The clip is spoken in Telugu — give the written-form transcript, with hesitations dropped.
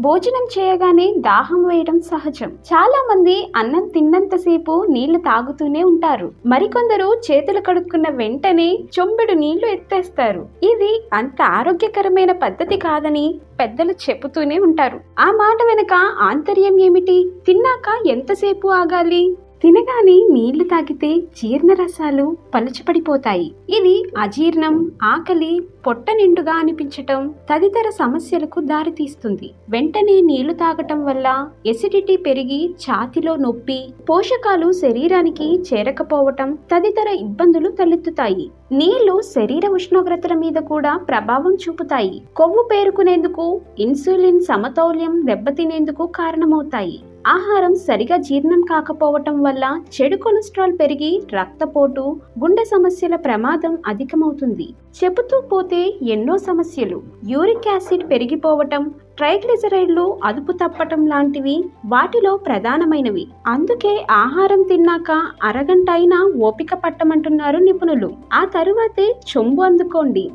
భోజనం చేయగానే దాహం వేయడం సహజం. చాలా మంది అన్నం తిన్నంతసేపు నీళ్లు తాగుతూనే ఉంటారు. మరికొందరు చేతులు కడుక్కున్న వెంటనే చెంబుడు నీళ్లు ఎత్తేస్తారు. ఇది అంత ఆరోగ్యకరమైన పద్ధతి కాదని పెద్దలు చెబుతూనే ఉంటారు. ఆ మాట వెనుక ఆంతర్యం ఏమిటి? తిన్నాక ఎంతసేపు ఆగాలి? తినగానే నీళ్లు తాగితే జీర్ణరసాలు పలుచపడిపోతాయి. ఇది అజీర్ణం, ఆకలి, పొట్ట నిండుగా అనిపించటం తదితర సమస్యలకు దారితీస్తుంది. వెంటనే నీళ్లు తాగటం వల్ల ఎసిడిటీ పెరిగి ఛాతిలో నొప్పి, పోషకాలు శరీరానికి చేరకపోవటం తదితర ఇబ్బందులు తలెత్తుతాయి. నీళ్లు శరీర ఉష్ణోగ్రతల మీద కూడా ప్రభావం చూపుతాయి. కొవ్వు పేరుకునేందుకు, ఇన్సులిన్ సమతౌల్యం దెబ్బతినేందుకు కారణమవుతాయి. ఆహారం సరిగా జీర్ణం కాకపోవటం వల్ల చెడు కొలెస్ట్రాల్ పెరిగి రక్తపోటు, గుండె సమస్యల ప్రమాదం అధికమవుతుంది. చెబుతూ పోతే ఎన్నో సమస్యలు. యూరిక్ యాసిడ్ పెరిగిపోవటం, ట్రైగ్లిజరైడ్లు అదుపు తప్పటం లాంటివి వాటిలో ప్రధానమైనవి. అందుకే ఆహారం తిన్నాక అరగంట అయినా ఓపిక పట్టమంటున్నారు నిపుణులు. ఆ తరువాతే చెంబు అందుకోండి.